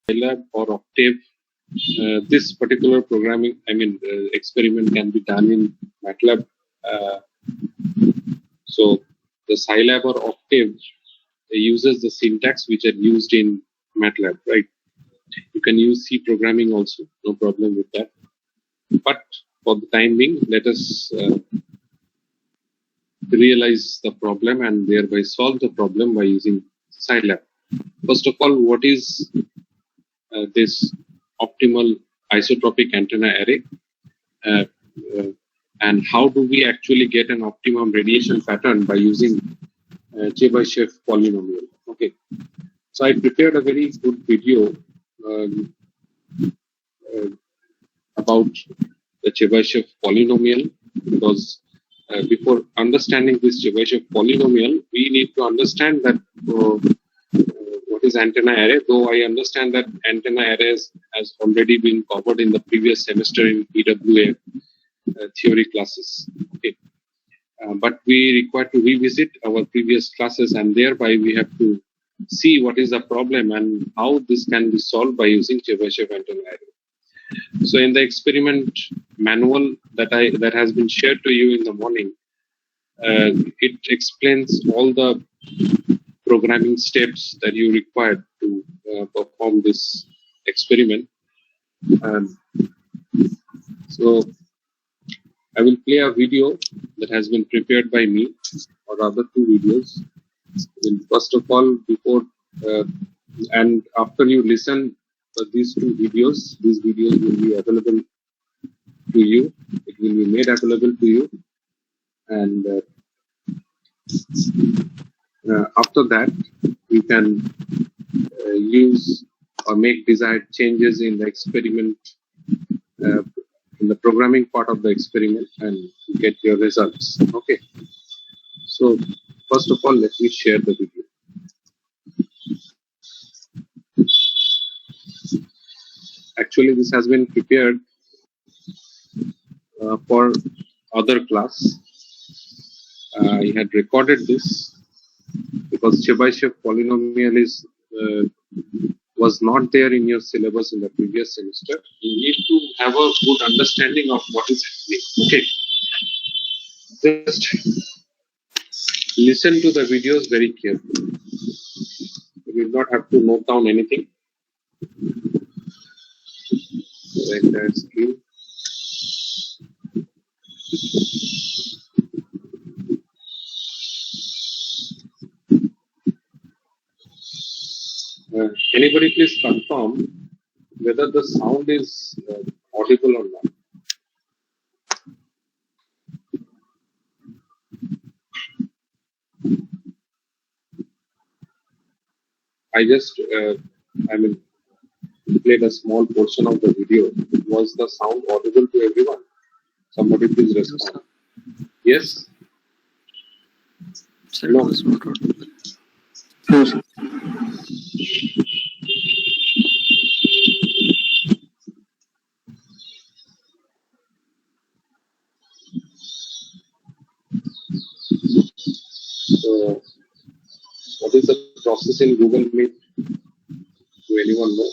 Scilab or Octave. This particular programming, experiment can be done in MATLAB. So the Scilab or Octave uses the syntax which are used in MATLAB, right? You can use C programming also, no problem with that. But for the time being, let us realize the problem and thereby solve the problem by using Scilab. First of all, what is this optimal isotropic antenna array? And how do we actually get an optimum radiation pattern by using Chebyshev polynomial? Okay, so I prepared a very good video about the Chebyshev polynomial, because before understanding this Chebyshev polynomial, we need to understand that what is antenna array. Though I understand that antenna arrays has already been covered in the previous semester in MWE theory classes. Okay. But we require to revisit our previous classes, and thereby we have to see what is the problem and how this can be solved by using Chebyshev antenna array. So in the experiment manual that has been shared to you in the morning, it explains all the programming steps that you require to perform this experiment. So I will play a video that has been prepared by me, or rather two videos. And first of all, before and after you listen to these two videos, these videos will be available to you. It will be made available to you, and after that, you can use or make desired changes in the experiment, in the programming part of the experiment, and get your results. Okay. So first of all, let me share the video. Actually, this has been prepared for other class. I had recorded this because Chebyshev polynomial is was not there in your syllabus in the previous semester. You need to have a good understanding of what is happening. Okay. Just listen to the videos very carefully. You will not have to note down anything. The entire screen. Anybody please confirm whether the sound is audible or not. I just, played a small portion of the video. Was the sound audible to everyone? Somebody please respond. Yes? No. No, sir. So, what is the process in Google Meet? Do anyone know?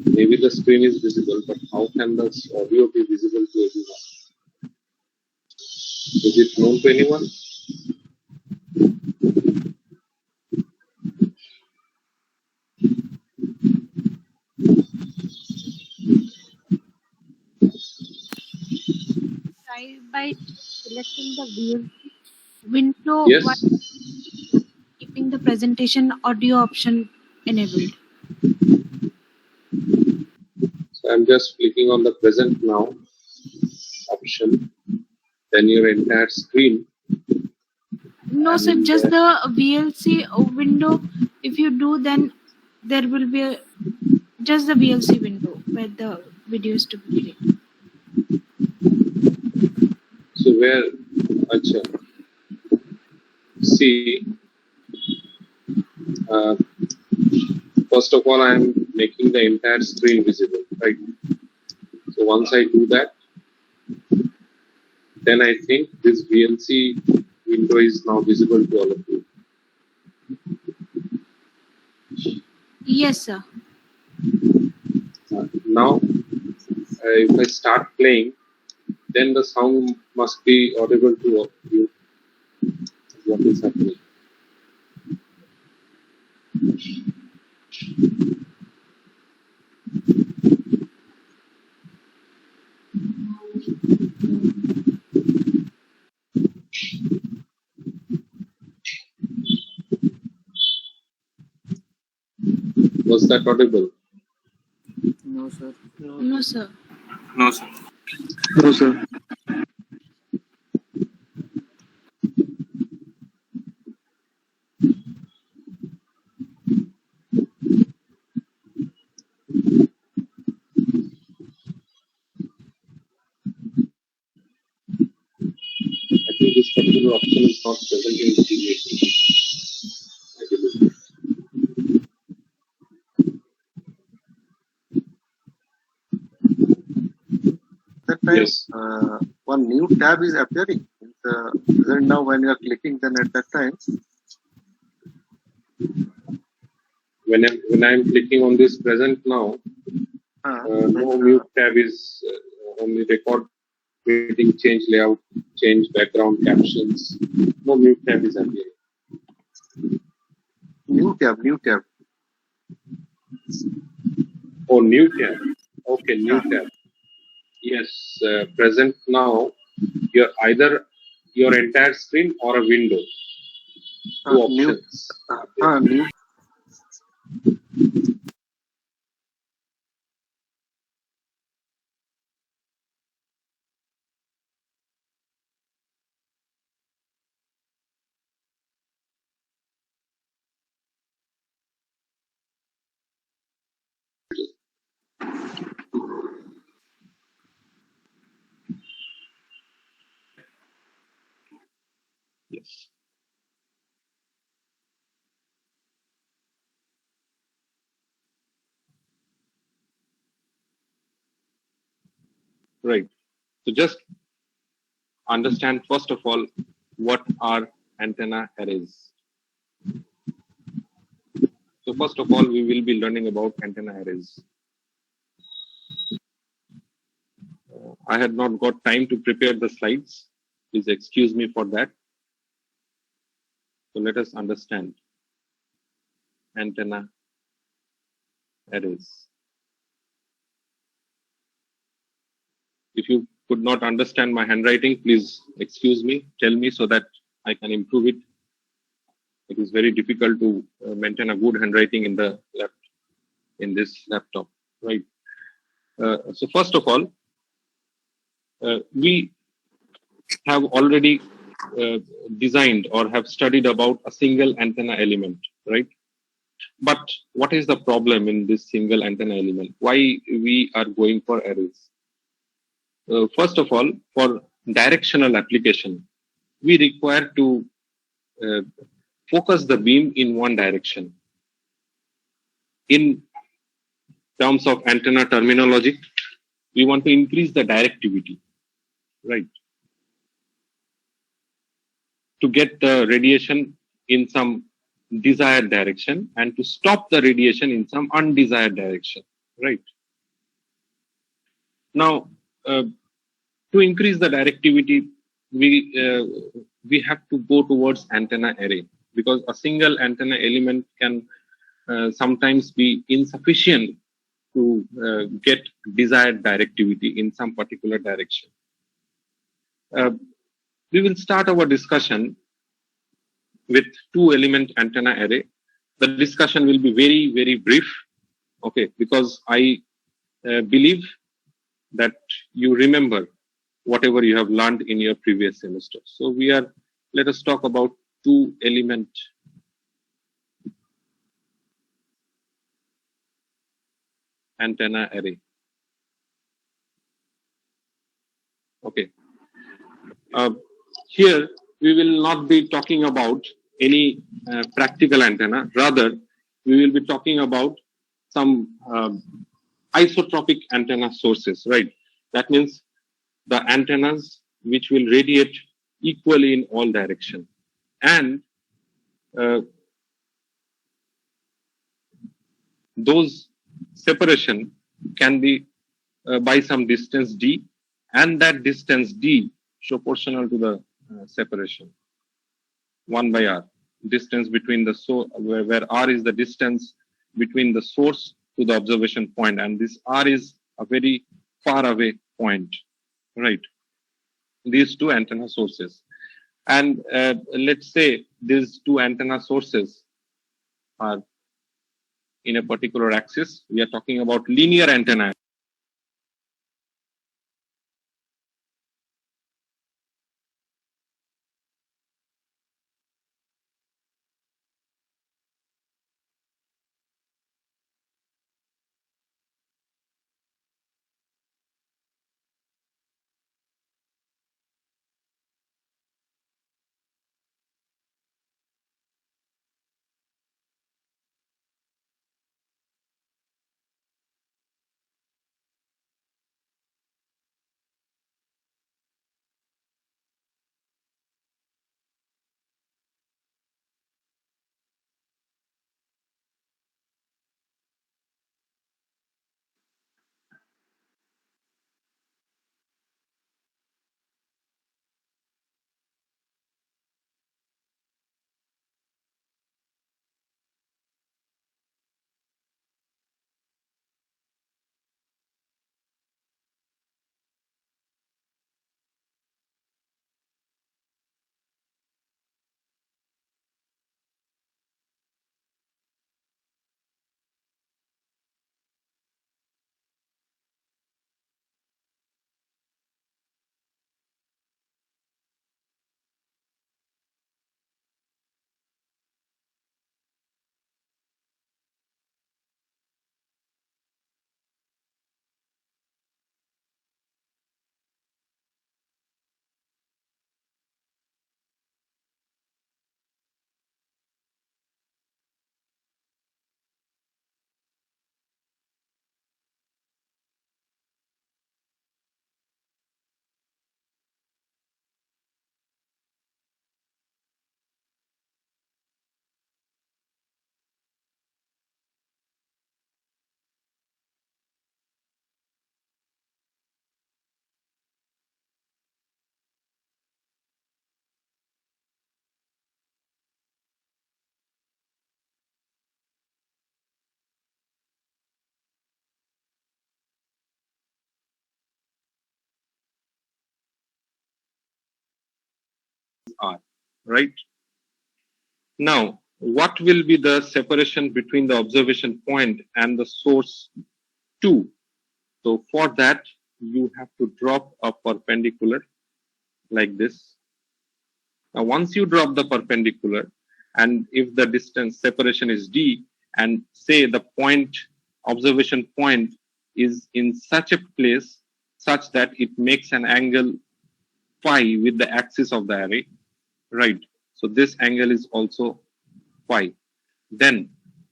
Maybe the screen is visible, but how can the audio be visible to everyone? Is it known to anyone? Try by selecting the view window Yes. while keeping the presentation audio option enabled. So I'm just clicking on the present now option. Then your entire screen. No, sir, just the VLC window. If you do, then there will be just the VLC window where the video is to be played. So where, acha, see, first of all, I am making the entire screen visible, right? So once I do that, then I think this VLC window is now visible to all of you. Yes, sir. Now, if I start playing, then the sound must be audible to all of you. What is happening? Was that audible? No, sir. No, sir. No, sir. No, sir. I think this particular option is not present in the previous. I believe. That time, Yes. one new tab is appearing. Then now when you are clicking, then at that time, When I'm clicking on this present now, no mute tab is only record, creating, change layout, change background captions. No mute tab is appearing. new tab. Oh, new tab. Okay, new tab. Yes, present now. You're either your entire screen or a window. Two New, options. new. Yes. Right. So just understand first of all what are antenna arrays. So first of all, we will be learning about antenna arrays. I had not got time to prepare the slides. Please excuse me for that. So let us understand antenna arrays. If you could not understand my handwriting, please excuse me, tell me so that I can improve it. It is very difficult to maintain a good handwriting in this laptop, right? So first of all, we have already designed or have studied about a single antenna element, right? But what is the problem in this single antenna element? Why we are going for arrays? First of all, for directional application, we require to focus the beam in one direction. In terms of antenna terminology, we want to increase the directivity, right? To get the radiation in some desired direction and to stop the radiation in some undesired direction, right? Now, to increase the directivity, we have to go towards antenna array because a single antenna element can sometimes be insufficient to get desired directivity in some particular direction. We will start our discussion with two element antenna array. The discussion will be very, very brief, okay, because I believe that you remember whatever you have learned in your previous semester. So let us talk about two element antenna array. Okay. Here we will not be talking about any practical antenna. Rather, we will be talking about some isotropic antenna sources, right? That means the antennas which will radiate equally in all direction. And those separation can be by some distance d, and that distance d proportional to the separation 1 by r, distance between the where r is the distance between the source to the observation point, and this r is a very far away point, right? These two antenna sources, and let's say these two antenna sources are in a particular axis. We are talking about linear antenna. R, right? Now, what will be the separation between the observation point and the source 2? So for that, you have to drop a perpendicular like this. Now, once you drop the perpendicular, and if the distance separation is d, and say the point, observation point is in such a place such that it makes an angle phi with the axis of the array, right? So this angle is also phi. Then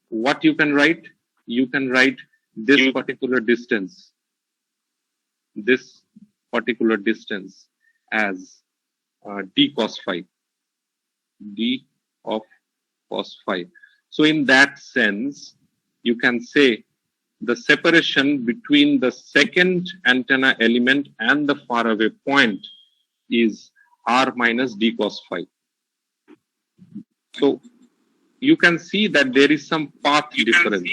what you can write? You can write this particular distance as d cos phi, d of cos phi. So in that sense, you can say the separation between the second antenna element and the faraway point is r minus d cos phi. So you can see that there is some path difference.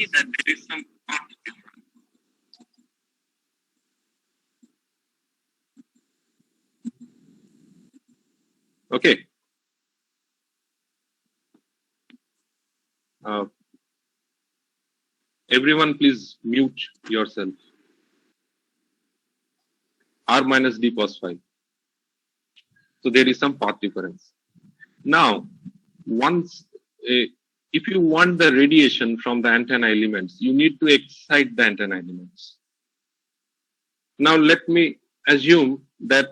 Okay. Everyone please mute yourself. R minus d cos phi. So there is some path difference. Now, once if you want the radiation from the antenna elements, you need to excite the antenna elements. Now let me assume that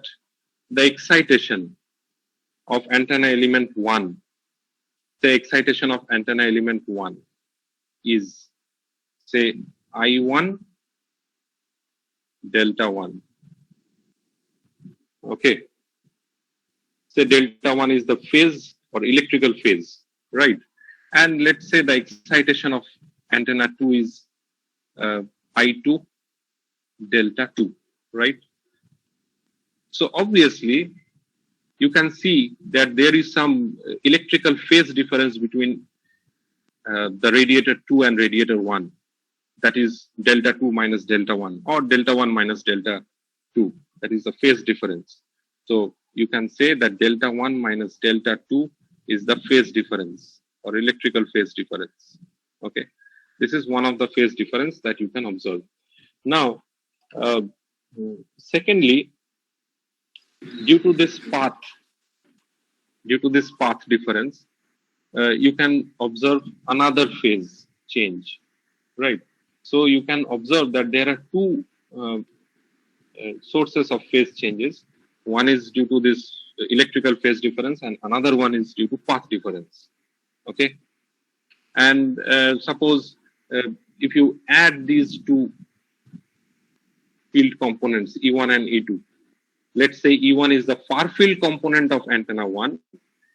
the excitation of antenna element 1, the excitation of antenna element 1 is, say, I1 delta 1. Okay. say delta 1 is the phase or electrical phase, right? And let's say the excitation of antenna 2 is I2 delta 2, right? So obviously, you can see that there is some electrical phase difference between the radiator 2 and radiator 1. That is delta 2 minus delta 1 or delta 1 minus delta 2. That is the phase difference. So you can say that delta 1 minus delta 2 is the phase difference or electrical phase difference. Okay. This is one of the phase difference that you can observe. Now, secondly, due to this path difference, you can observe another phase change, right? So you can observe that there are two sources of phase changes. One is due to this electrical phase difference and another one is due to path difference. Okay. And suppose if you add these two field components, E1 and E2, let's say E1 is the far field component of antenna 1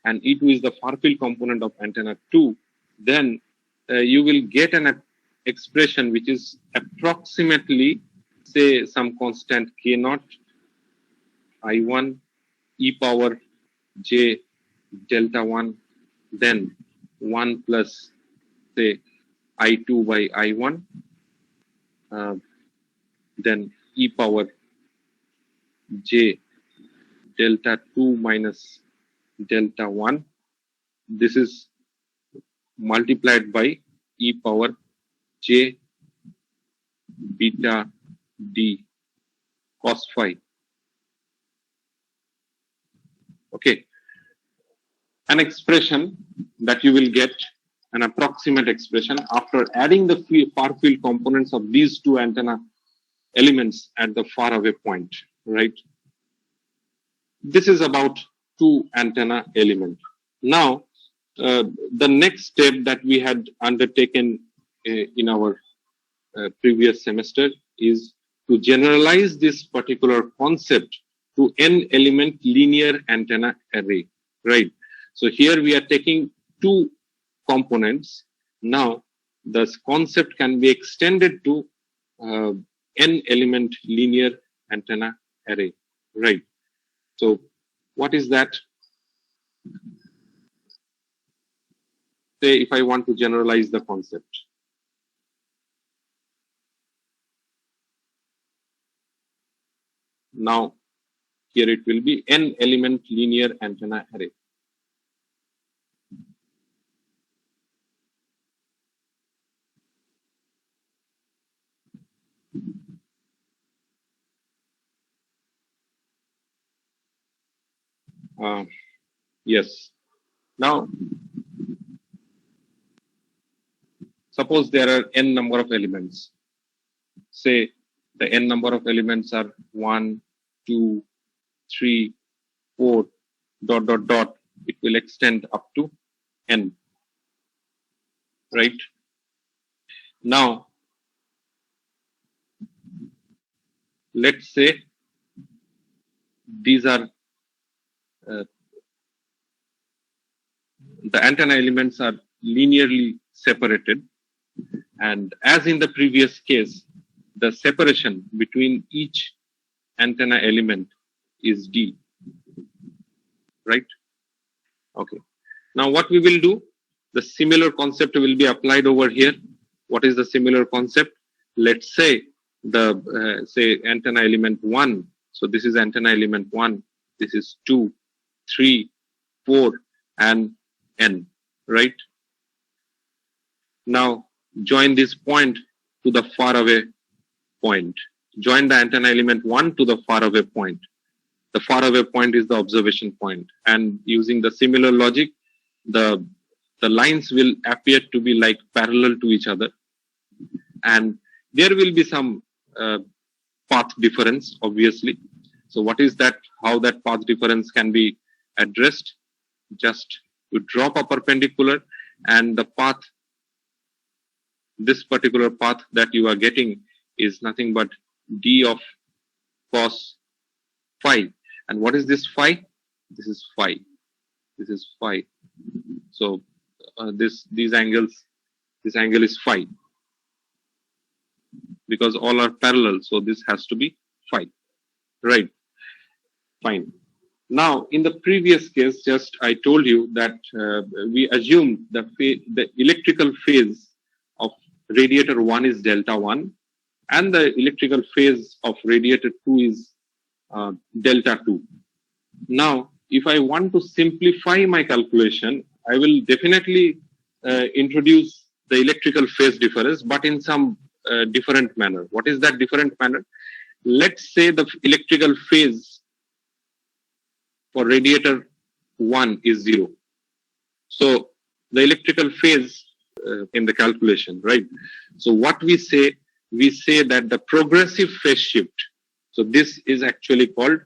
and E2 is the far field component of antenna 2, then you will get an expression which is approximately, say, some constant K0 I1 e power j delta 1, then 1 plus, say, I2 by I1, then e power j delta 2 minus delta 1. This is multiplied by e power j beta d cos phi. Okay. An expression that you will get, an approximate expression after adding the far field components of these two antenna elements at the far away point, right? This is about two antenna element. Now, the next step that we had undertaken in our previous semester is to generalize this particular concept to n element linear antenna array, right? So here we are taking two components. Now, this concept can be extended to n element linear antenna array, right? So what is that? Say if I want to generalize the concept. Now, here it will be n element linear antenna array. Yes. Now, suppose there are n number of elements. Say the n number of elements are 1, 2, 3, 4, dot, dot, dot. It will extend up to n, right? Now, let's say these are the antenna elements are linearly separated, and as in the previous case, the separation between each antenna element is d, right? Okay. Now what we will do, the similar concept will be applied over here. What is the similar concept? Let's say the say antenna element 1. So this is antenna element 1. This is 2, 3, 4, and n, right? Now join this point to the far away point. Join the antenna element 1 to the far away point. The far away point is the observation point. And using the similar logic, the lines will appear to be like parallel to each other. And there will be some path difference, obviously. So what is that? How that path difference can be addressed? Just you drop a perpendicular and the path, this particular path that you are getting is nothing but d of cos phi. And what is this phi? this is phi, this is phi. So these angles, this angle is phi because all are parallel. So this has to be phi, right? Fine. Now, in the previous case, just I told you that we assumed the electrical phase of radiator 1 is delta 1 and the electrical phase of radiator 2 is delta 2. Now, if I want to simplify my calculation, I will definitely introduce the electrical phase difference, but in some different manner. What is that different manner? Let's say the electrical phase for radiator 1 is 0. So the electrical phase in the calculation, right? So what we say that the progressive phase shift, so this is actually called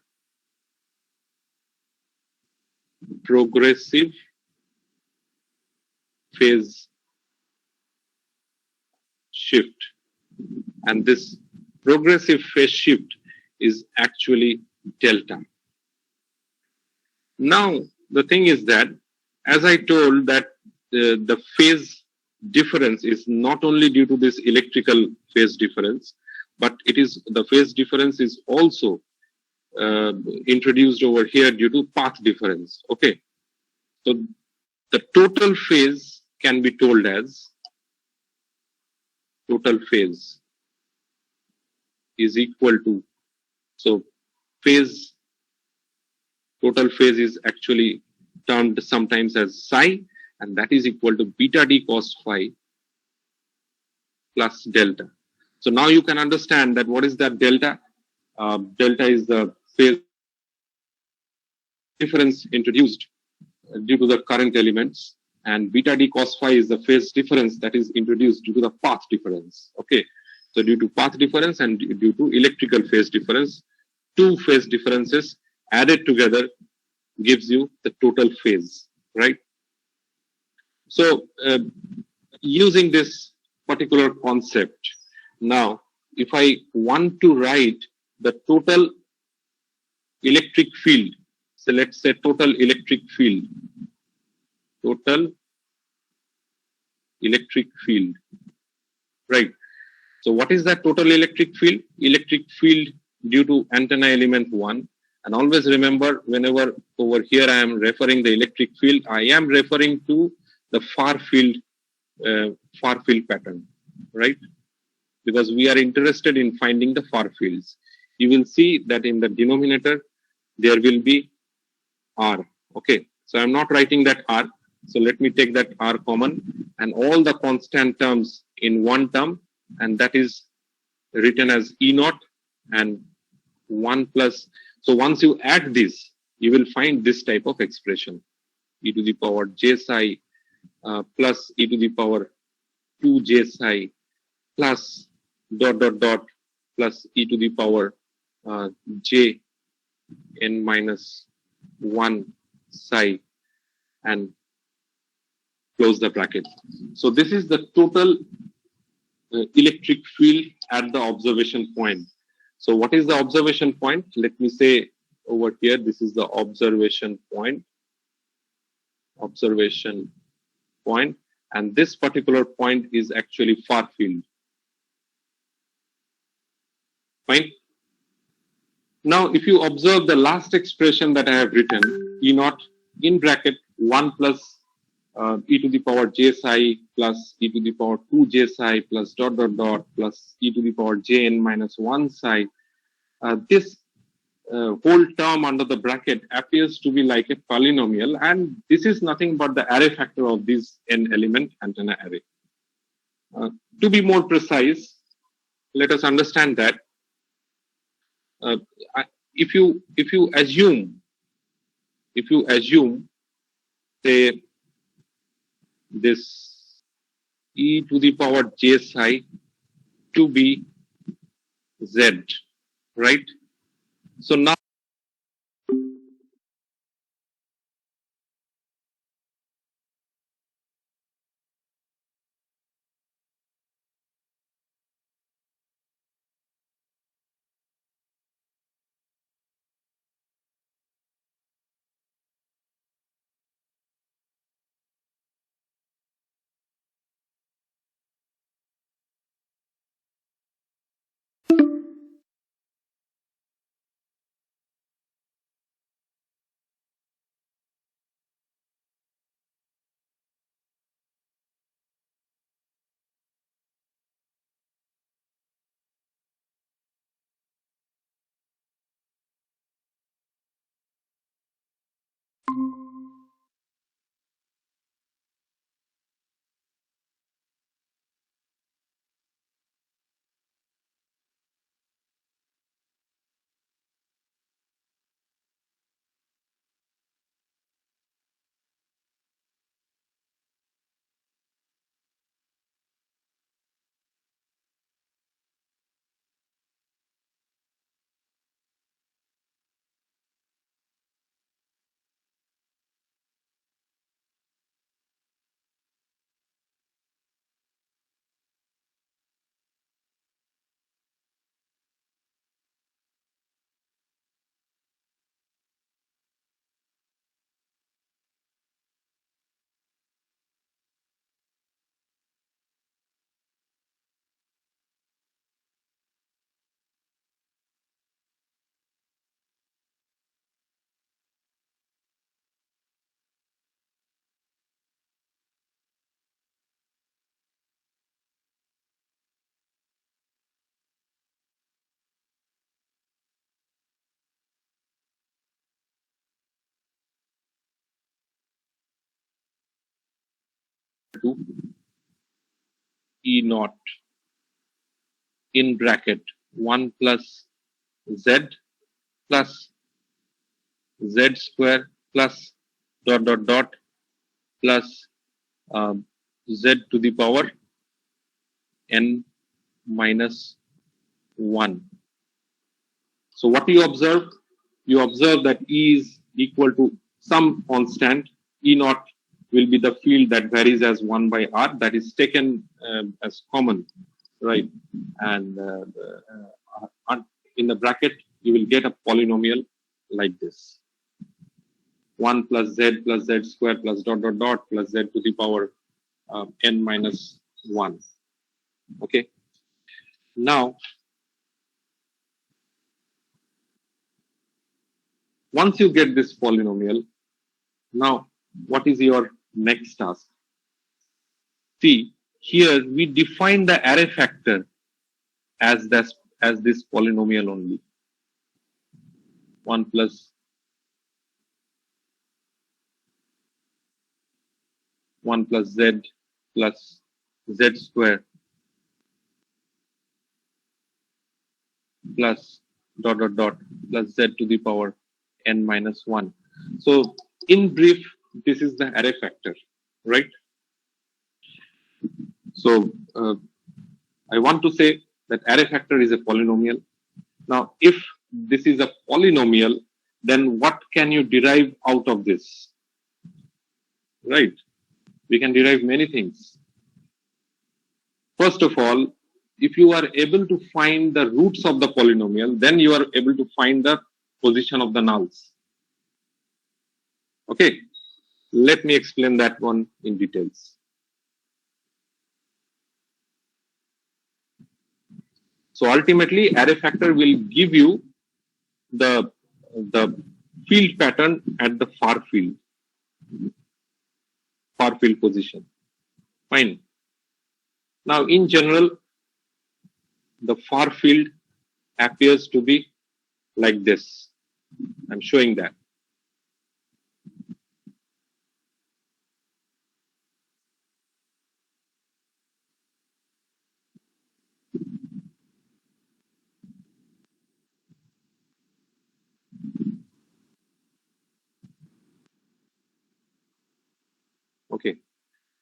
progressive phase shift, and this progressive phase shift is actually delta. Now the thing is that, as I told, that the phase difference is not only due to this electrical phase difference, but it is the phase difference is also introduced over here due to path difference. Okay, so the total phase can be told as total phase is equal to, so phase, total phase is actually termed sometimes as psi, and that is equal to beta d cos phi plus delta. So now you can understand that what is that delta? Delta is the phase difference introduced due to the current elements, and beta d cos phi is the phase difference that is introduced due to the path difference. Okay, so due to path difference and due to electrical phase difference, two phase differences added together gives you the total phase, right? So using this particular concept, now if I want to write the total electric field, so let's say total electric field, right? So what is that total electric field? Electric field due to antenna element 1. And always remember, whenever over here I am referring the electric field, I am referring to the far field pattern, right? Because we are interested in finding the far fields. You will see that in the denominator, there will be R. Okay, so I'm not writing that R. So let me take that R common and all the constant terms in one term, and that is written as E naught and 1 plus. So once you add this, you will find this type of expression, e to the power j psi plus e to the power 2 j psi plus dot dot dot plus e to the power j n minus 1 psi and close the bracket. So this is the total electric field at the observation point. So what is the observation point? Let me say over here, this is the observation point. And this particular point is actually far field. Fine. Now, if you observe the last expression that I have written, E naught in bracket 1 plus e to the power j psi plus e to the power 2 j psi plus dot dot dot plus e to the power j n minus 1 psi. This whole term under the bracket appears to be like a polynomial, and this is nothing but the array factor of this n element antenna array. To be more precise, let us understand that if you assume say this e to the power j psi to be z, right? So now to E naught in bracket 1 plus Z plus Z square plus dot dot dot plus Z to the power N minus 1. So what you observe? You observe that E is equal to some constant. E naught will be the field that varies as 1 by R, that is taken as common, right? And in the bracket, you will get a polynomial like this. 1 plus Z square plus dot dot dot plus Z to the power N minus 1. Okay. Now, once you get this polynomial, now what is your next task? See, here we define the array factor as this polynomial only. 1 plus 1 plus Z plus Z square plus dot dot dot plus Z to the power N minus 1. So in brief, this is the array factor, right? So I want to say that array factor is a polynomial. Now, if this is a polynomial, then what can you derive out of this? Right? We can derive many things. First of all, if you are able to find the roots of the polynomial, then you are able to find the position of the nulls. Okay, let me explain that one in details. So ultimately, array factor will give you the field pattern at the far field position. Fine. Now, in general, the far field appears to be like this. I'm showing that. Okay.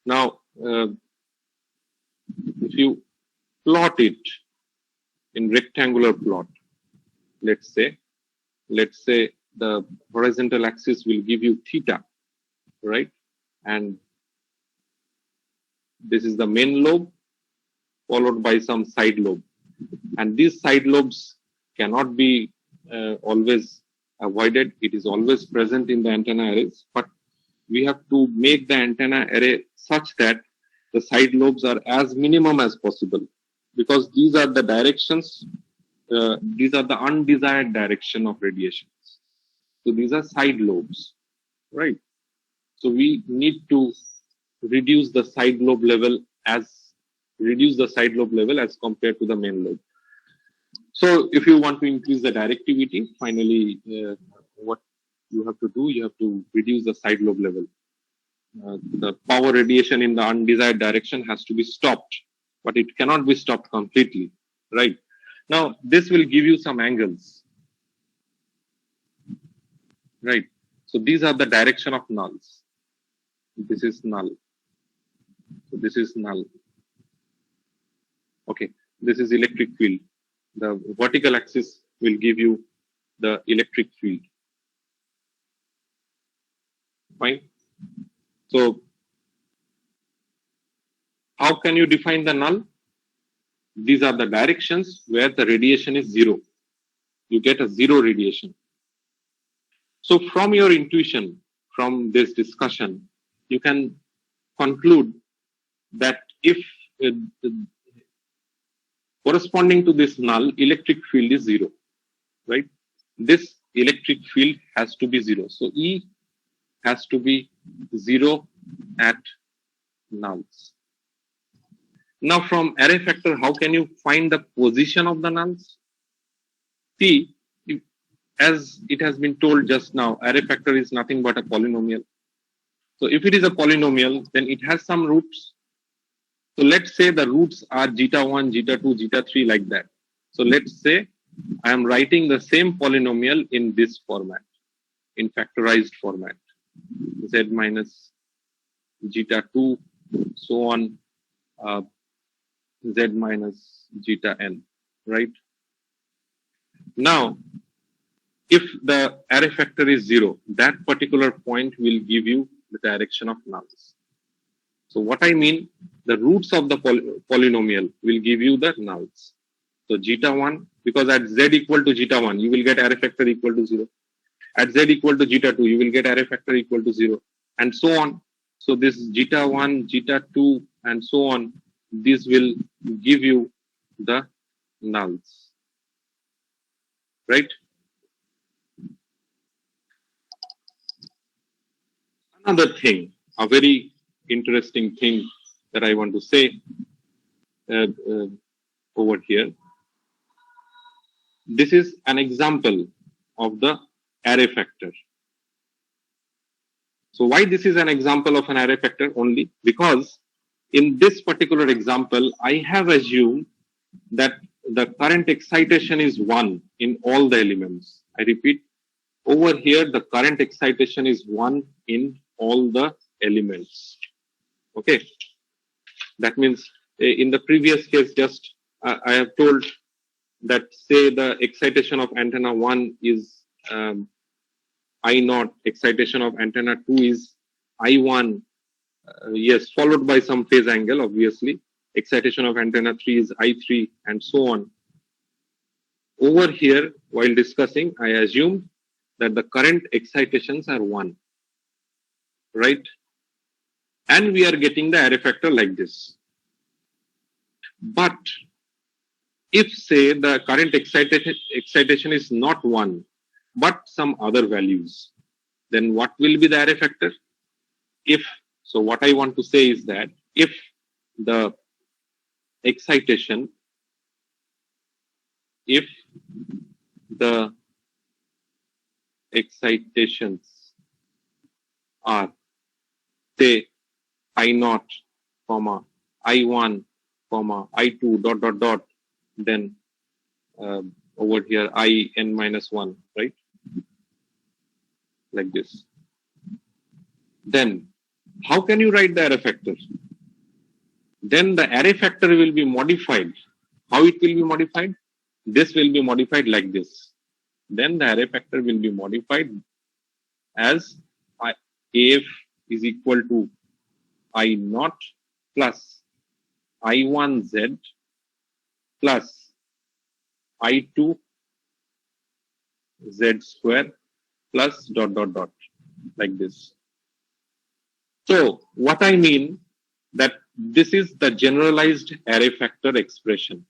Now, if you plot it in rectangular plot, let's say the horizontal axis will give you theta, right? And this is the main lobe followed by some side lobe. And these side lobes cannot be always avoided. It is always present in the antenna arrays, but we have to make the antenna array such that the side lobes are as minimum as possible, because these are the directions, these are the undesired direction of radiations. So these are side lobes, right? So we need to reduce the side lobe level as compared to the main lobe. So if you want to increase the directivity, finally, what you have to do, you have to reduce the side lobe level. The power radiation in the undesired direction has to be stopped, but it cannot be stopped completely, right? Now, this will give you some angles, right? So these are the direction of nulls. This is null. So this is null. Okay, this is electric field. The vertical axis will give you the electric field. Fine. So how can you define the null? These are the directions where the radiation is zero. You get a zero radiation. So from your intuition, from this discussion, you can conclude that if corresponding to this null, electric field is zero, right? This electric field has to be zero. So E has to be zero at nulls. Now from array factor, how can you find the position of the nulls? See, as it has been told just now, array factor is nothing but a polynomial. So if it is a polynomial, then it has some roots. So let's say the roots are zeta 1, zeta 2, zeta 3 like that. So let's say I am writing the same polynomial in this format, in factorized format. Z minus zeta 2, so on, Z minus zeta n, right? Now, if the array factor is 0, that particular point will give you the direction of nulls. So what I mean, the roots of the polynomial will give you the nulls. So zeta 1, because at z equal to zeta 1, you will get array factor equal to 0. At z equal to zeta 2, you will get array factor equal to 0, and so on. So this zeta 1, zeta 2, and so on, this will give you the nulls, right? Another thing, a very interesting thing that I want to say over here. This is an example of the array factor. So why this is an example of an array factor only? Because in this particular example, I have assumed that the current excitation is 1 in all the elements. I repeat, over here, the current excitation is 1 in all the elements. Okay. That means in the previous case, just I have told that say the excitation of antenna 1 is I0, excitation of antenna 2 is I1, yes, followed by some phase angle, obviously. Excitation of antenna 3 is I3, and so on. Over here, while discussing, I assumed that the current excitations are 1, right? And we are getting the array factor like this. But if, say, the current excitation is not 1, but some other values, then what will be the array factor? So what I want to say is that if the excitation, if the excitations are, say, I0, I1, I2, ... then over here in minus 1, right? Like this. Then how can you write the array factor? Then the array factor will be modified. How it will be modified? This will be modified like this. Then the array factor will be modified as AF is equal to I0 plus I1Z plus I2 Z square plus ... like this. So what I mean that this is the generalized array factor expression.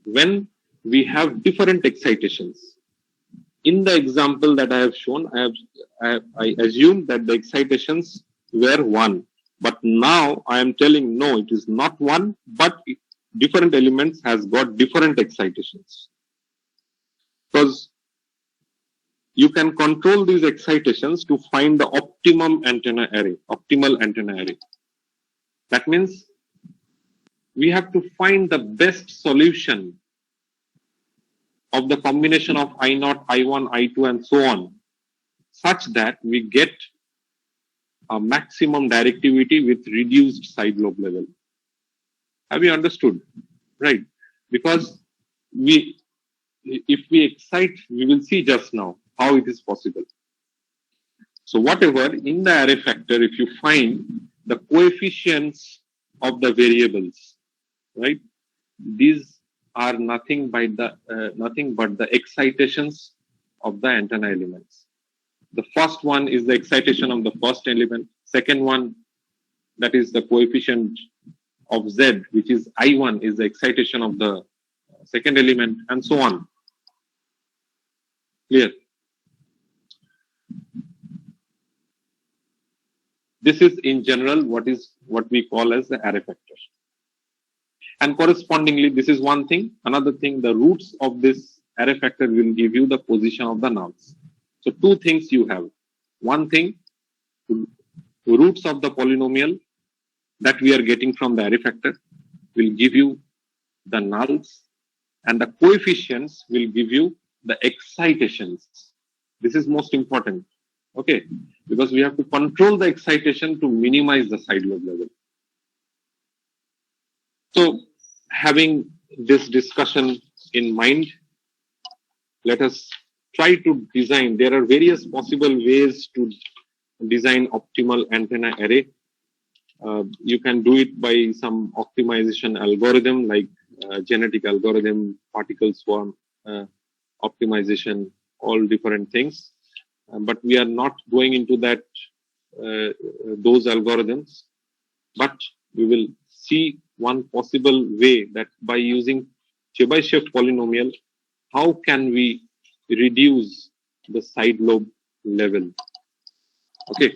When we have different excitations, in the example that I have shown, I assume that the excitations were 1. But now I am telling no, it is not 1, but different elements has got different excitations. Because you can control these excitations to find the optimal antenna array. That means we have to find the best solution of the combination of I0, I1, I2, and so on, such that we get a maximum directivity with reduced side lobe level. Have you understood? Right. Because if we excite, we will see just now how it is possible. So whatever in the array factor, if you find the coefficients of the variables, right? These are nothing but the excitations of the antenna elements. The first one is the excitation of the first element. Second one, that is the coefficient of Z, which is I1, is the excitation of the second element, and so on. Clear? This is in general what we call as the array factor. And correspondingly, this is one thing. Another thing, the roots of this array factor will give you the position of the nulls. So two things you have. One thing, roots of the polynomial that we are getting from the array factor will give you the nulls, and the coefficients will give you the excitations. This is most important, okay? Because we have to control the excitation to minimize the side lobe level. So, having this discussion in mind, let us try to design. There are various possible ways to design optimal antenna array. You can do it by some optimization algorithm like genetic algorithm, particle swarm optimization, all different things. But we are not going into that those algorithms. But we will see one possible way that by using Chebyshev polynomial, how can we reduce the side lobe level? Okay.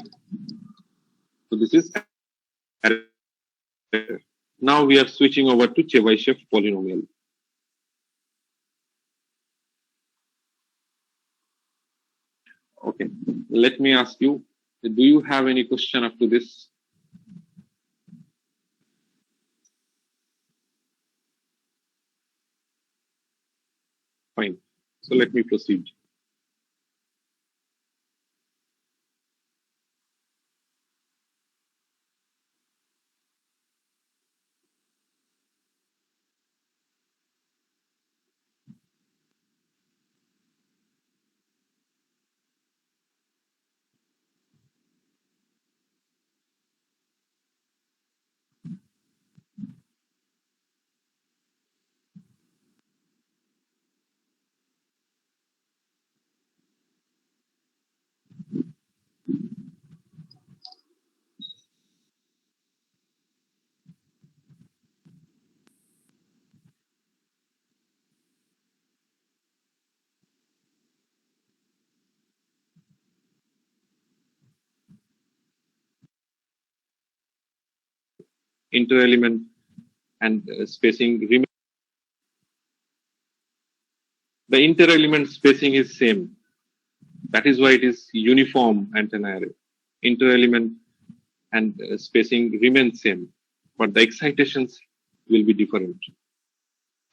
So this is now we are switching over to Chebyshev polynomial. Okay. Let me ask you, do you have any question up to this? Fine. So let me proceed. Inter-element and spacing. The inter-element spacing is same. That is why it is uniform antenna array. Inter-element and spacing remain same, but the excitations will be different.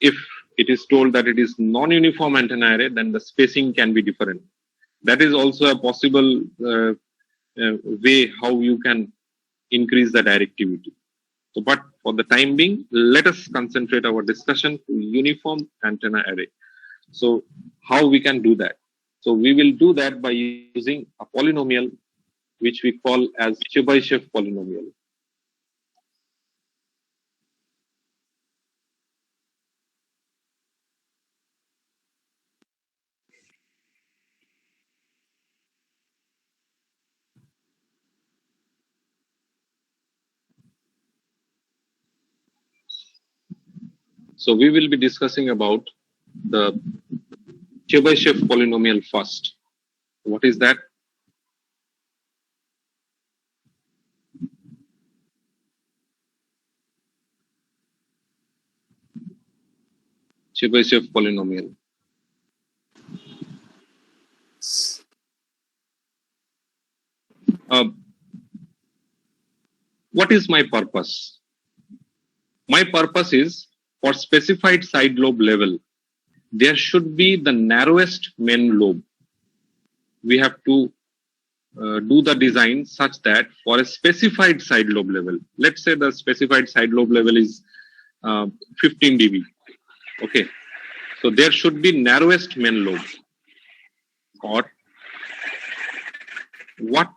If it is told that it is non-uniform antenna array, then the spacing can be different. That is also a possible way how you can increase the directivity. So, but for the time being, let us concentrate our discussion to uniform antenna array. So, how we can do that? So, we will do that by using a polynomial which we call as Chebyshev polynomial. So, we will be discussing about the Chebyshev polynomial first. What is that? Chebyshev polynomial. What is my purpose? My purpose is for specified side lobe level, there should be the narrowest main lobe. We have to do the design such that for a specified side lobe level, let's say the specified side lobe level is 15 dB. Okay. So there should be narrowest main lobe. Or what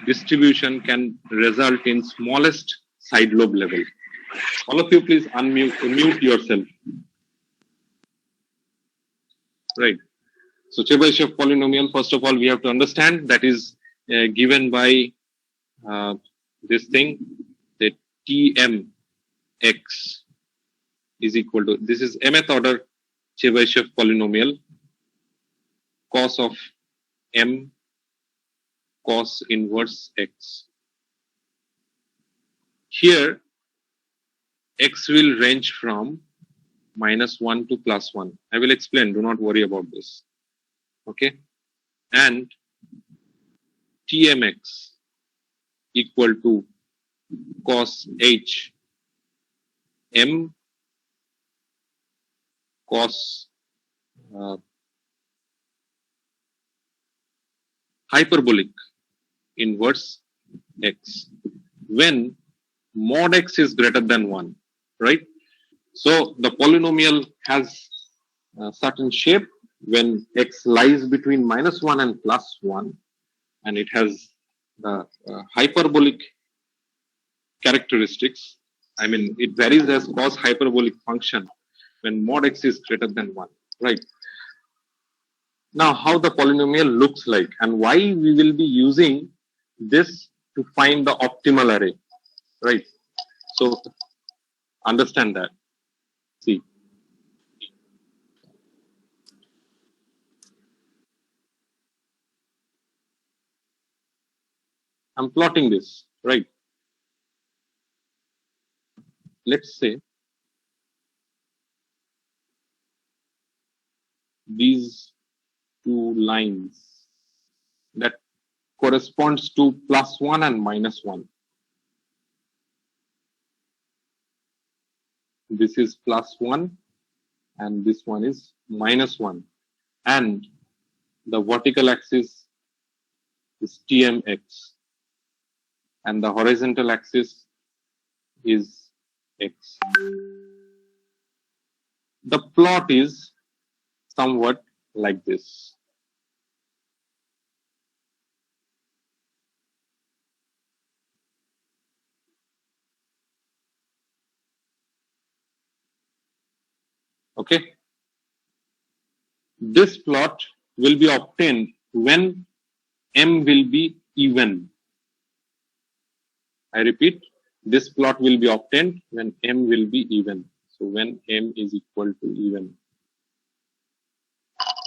distribution can result in smallest side lobe level? All of you please unmute yourself. Right. So Chebyshev polynomial, first of all, we have to understand that is given by this thing, that Tmx is equal to, this is mth order Chebyshev polynomial, cos of m cos inverse x. Here, x will range from -1 to +1. I will explain, do not worry about this. Okay. and TMX equal to cos H M cos hyperbolic inverse x when mod x is greater than 1, right? So the polynomial has a certain shape when x lies between -1 and +1, and it has the hyperbolic characteristics. I mean, it varies as cos hyperbolic function when mod x is greater than 1, right? Now, how the polynomial looks like and why we will be using this to find the optimal array, right? So, understand that. See, I'm plotting this, right? Let's say these two lines that corresponds to +1 and -1. This is +1 and this one is -1. And the vertical axis is TMX and the horizontal axis is X. The plot is somewhat like this. Okay. This plot will be obtained when M will be even. I repeat, this plot will be obtained when M will be even. So when M is equal to even.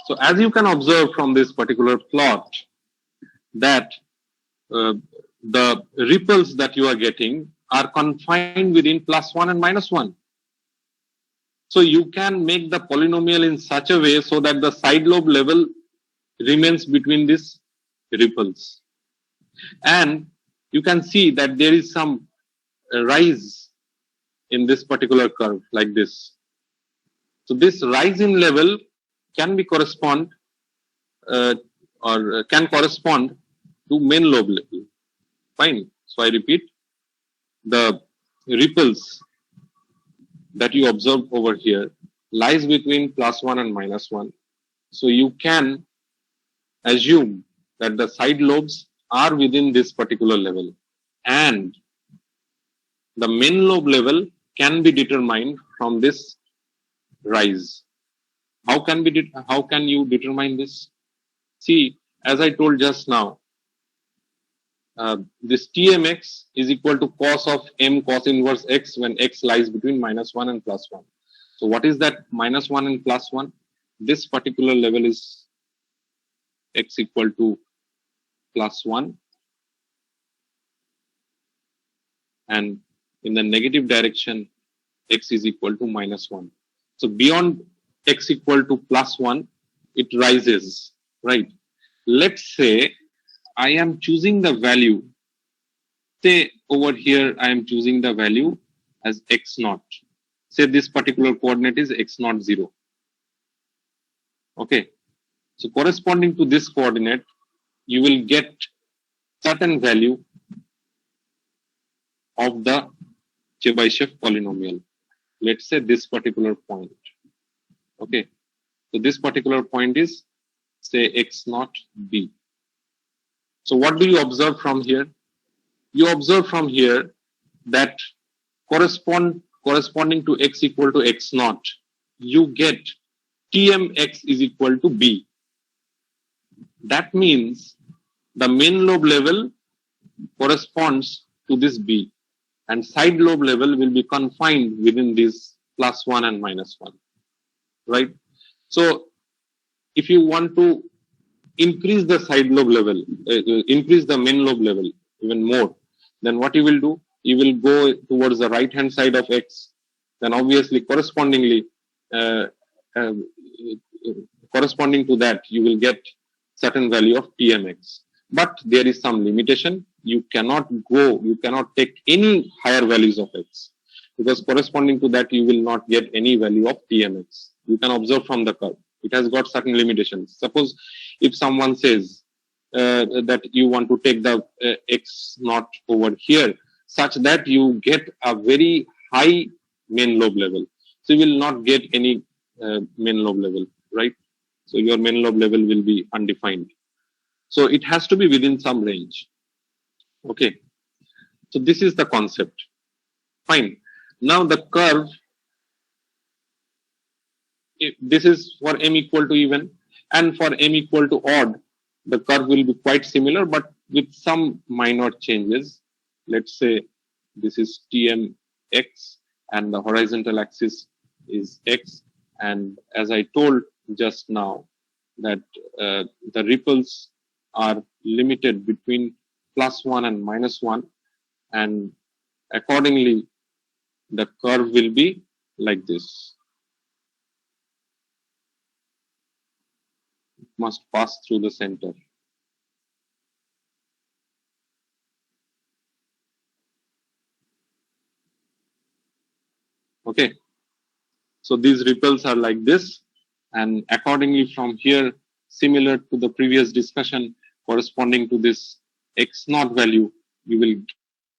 So as you can observe from this particular plot that the ripples that you are getting are confined within +1 and -1. So you can make the polynomial in such a way so that the side lobe level remains between these ripples. And you can see that there is some rise in this particular curve like this. So this rise in level can be correspond can correspond to main lobe level. Fine. So I repeat, the ripples that you observe over here lies between +1 and -1. So you can assume that the side lobes are within this particular level, and the main lobe level can be determined from this rise. How can you determine this? See, as I told just now, this TMX is equal to cos of M cos inverse X when X lies between -1 and +1. So what is that -1 and +1? This particular level is X equal to +1, and in the negative direction, X is equal to -1. So beyond X equal to +1, it rises, right? Let's say I am choosing the value. Say over here, I am choosing the value as x0. Say this particular coordinate is x0, 0. Okay. So corresponding to this coordinate, you will get certain value of the Chebyshev polynomial. Let's say this particular point. Okay. So this particular point is, say, x0, b. So what do you observe from here? You observe from here that corresponding to x equal to x0, you get TMX is equal to b. That means the main lobe level corresponds to this b, and side lobe level will be confined within this +1 and -1, right? So if you want to increase the side lobe level, increase the main lobe level even more, then what you will do? You will go towards the right hand side of X. Then obviously corresponding to that, you will get certain value of TMX. But there is some limitation. You cannot take any higher values of X, because corresponding to that you will not get any value of TMX. You can observe from the curve. It has got certain limitations. Suppose if someone says that you want to take the X naught over here, such that you get a very high main lobe level. So you will not get any main lobe level, right? So your main lobe level will be undefined. So it has to be within some range. Okay. So this is the concept. Fine. Now the curve, this is for m equal to even, and for m equal to odd, the curve will be quite similar, but with some minor changes. Let's say this is TMX and the horizontal axis is X. And as I told just now, that the ripples are limited between +1 and -1, and accordingly the curve will be like this. It must pass through the center. Okay, so these ripples are like this, and accordingly from here, similar to the previous discussion, corresponding to this x0 value, you will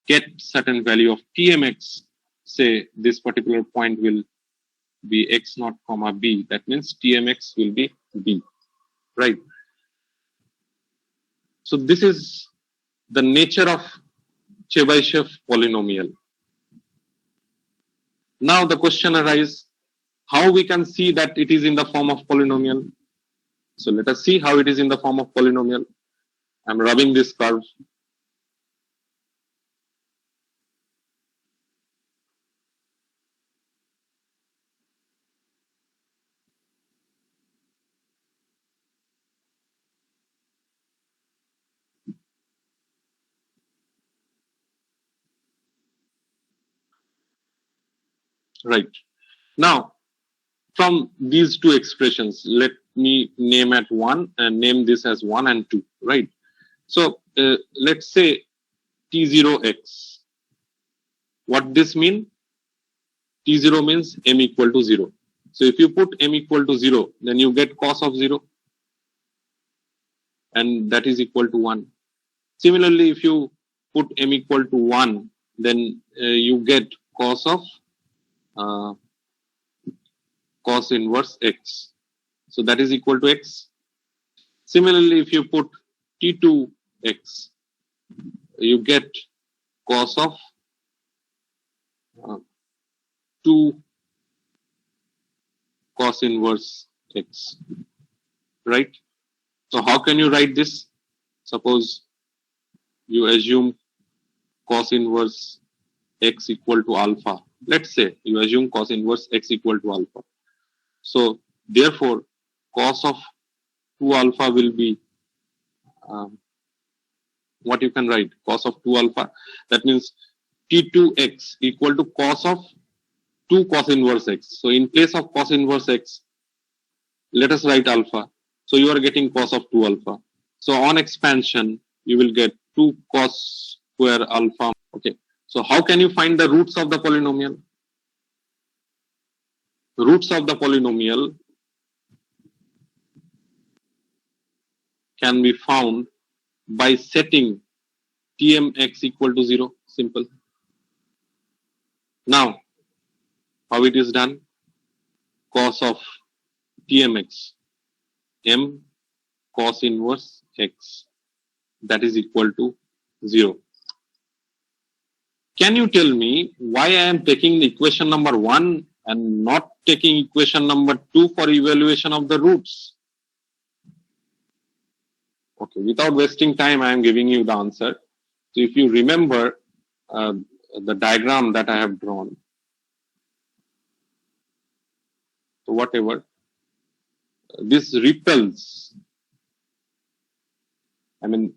get certain value of TMX. Say this particular point will be x0 comma b. That means TMX will be b, right? So this is the nature of Chebyshev polynomial. Now the question arises, how we can see that it is in the form of polynomial? So let us see how it is in the form of polynomial. I'm rubbing this curve. Right. Now, from these two expressions, let me name at 1 and name this as 1 and 2, right? So let's say T0x. What this mean? T0 means m equal to 0. So if you put m equal to 0, then you get cos of 0, and that is equal to 1. Similarly, if you put m equal to 1, then you get cos of cos inverse x. So that is equal to x. Similarly, if you put T2x, you get cos of 2 cos inverse x, right? So how can you write this? Suppose you assume cos inverse x equal to alpha. Let's say you assume cos inverse x equal to alpha. So therefore, cos of 2 alpha will be what you can write, cos of 2 alpha. That means T2x equal to cos of 2 cos inverse x. So in place of cos inverse x, let us write alpha. So you are getting cos of 2 alpha. So on expansion, you will get 2 cos square alpha. Okay. So how can you find the roots of the polynomial? Roots of the polynomial can be found by setting Tmx equal to 0. Simple. Now, how it is done? Cos of Tmx, m cos inverse x, that is equal to 0. Can you tell me why I am taking the equation number 1 and not taking equation number 2 for evaluation of the roots? Okay, without wasting time, I am giving you the answer. So if you remember the diagram that I have drawn, so whatever, this ripples, I mean,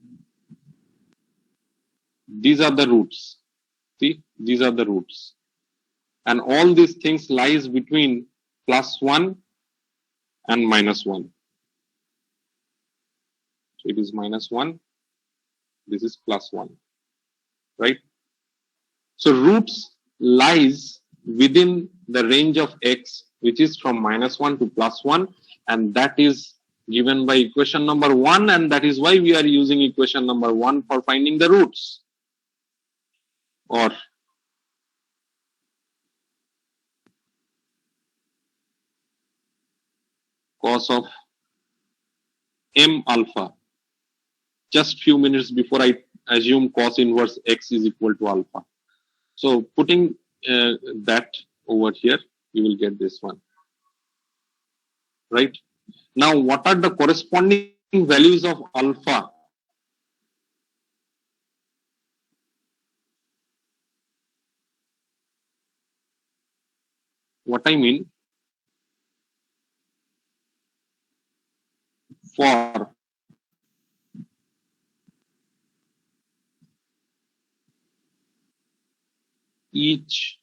these are the roots. See, these are the roots. And all these things lies between +1 and -1. it is -1. This is +1, right? So roots lies within the range of x, which is from -1 to +1, and that is given by equation number 1, and that is why we are using equation number 1 for finding the roots. Or cos of m alpha. Just few minutes before I assume cos inverse x is equal to alpha. So putting that over here, you will get this one, right? Now, what are the corresponding values of alpha? What I mean, for each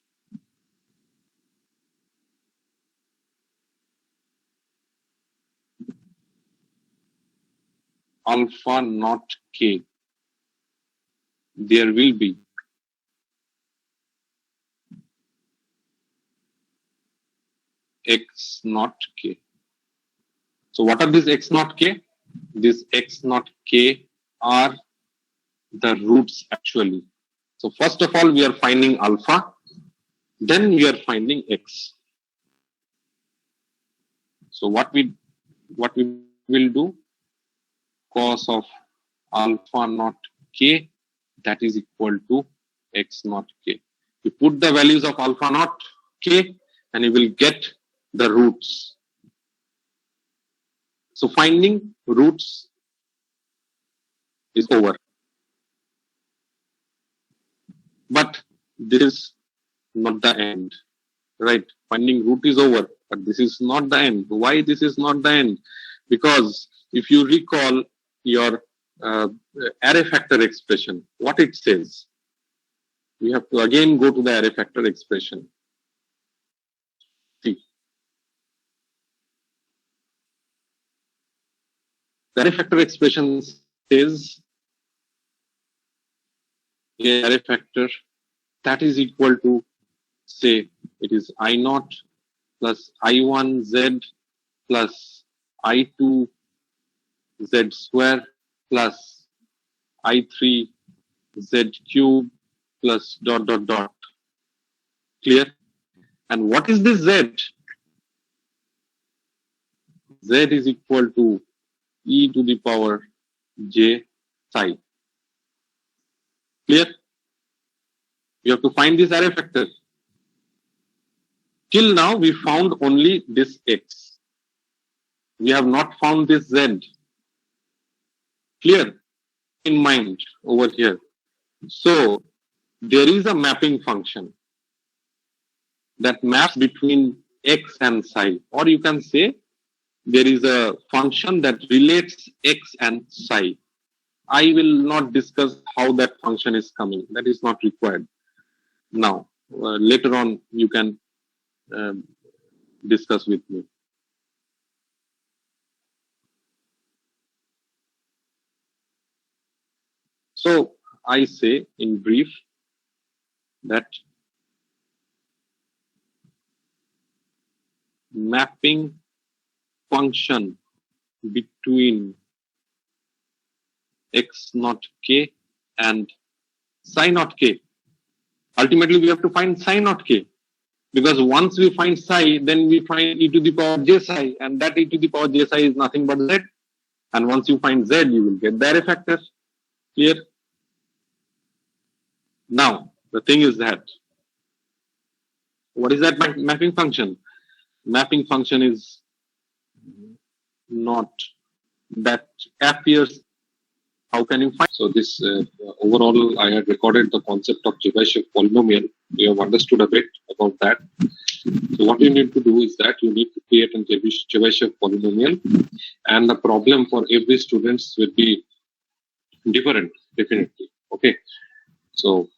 alpha not k, there will be x not k. So what are these x not k? These x not k are the roots actually. So first of all, we are finding alpha, then we are finding x. So what we will do, cos of alpha not k, that is equal to x not k. You put the values of alpha not k and you will get the roots. So finding roots is over. But this is not the end, right? Finding root is over, but this is not the end. Why this is not the end? Because if you recall your array factor expression, what it says, we have to again go to the array factor expression. See, the array factor expression says a array factor that is equal to, say, it is I0 plus I1z plus I2z square plus I3z cube plus ... Clear? And what is this z? Z is equal to e to the power j psi. Clear? You have to find this array factor. Till now, we found only this x. We have not found this z. Clear? In mind over here. So, there is a mapping function that maps between x and psi. Or you can say, there is a function that relates x and psi. I will not discuss how that function is coming. That is not required. Now, later on, you can discuss with me. So, I say in brief that mapping function between x naught k and psi naught k. Ultimately, we have to find psi naught k. Because once we find psi, then we find e to the power j psi, and that e to the power j psi is nothing but z. And once you find z, you will get the array factor. Clear? Now, the thing is that, what is that mapping function? Mapping function is not that appears. How can you find? So this overall, I had recorded the concept of Chebyshev polynomial. We have understood a bit about that. So what you need to do is that you need to create a Chebyshev polynomial, and the problem for every student will be different, definitely. Okay. So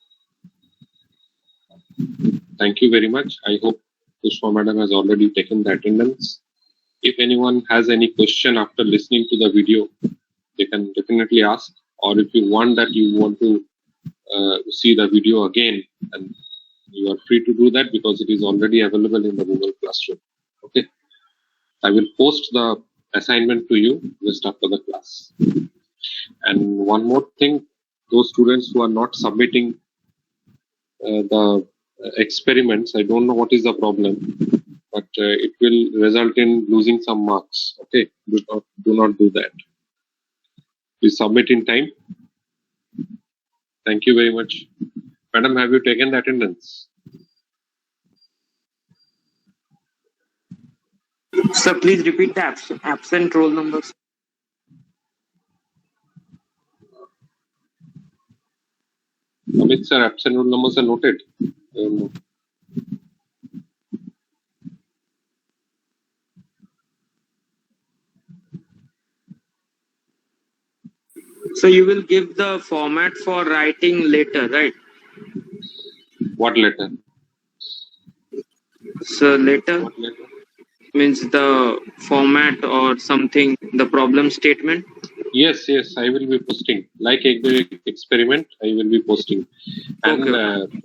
thank you very much. I hope Pushpa Madam has already taken the attendance. If anyone has any question after listening to the video, they can definitely ask. Or if you want to see the video again, then you are free to do that because it is already available in the Google Classroom. Okay, I will post the assignment to you just after the class. And one more thing, those students who are not submitting the experiments, I don't know what is the problem, but it will result in losing some marks. Okay, do not do that. Please submit in time. Thank you very much. Madam, have you taken the attendance? Sir, please repeat the absent roll numbers. Amit sir, absent roll numbers are noted. So you will give the format for writing later, right? What letter? So later What letter? means the format or something, the problem statement. Yes, I will be posting. Like experiment, I will be posting. And Okay.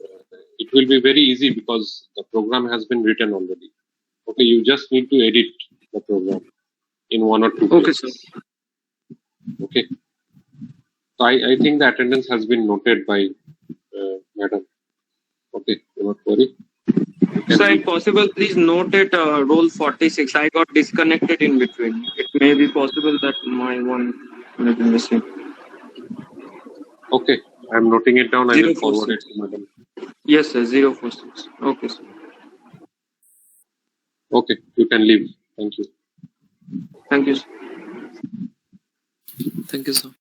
it will be very easy because the program has been written already. Okay, you just need to edit the program in one or two Okay, places. sir. Okay. So I think the attendance has been noted by madam. Okay, do not worry. Sir, if possible, please note it roll 46. I got disconnected in between. It may be possible that my one may be missing. Okay, I am noting it down. I will forward 046. it to madam. Yes, sir. 046. Okay, sir. Okay, you can leave. Thank you. Thank you, sir. Thank you, sir.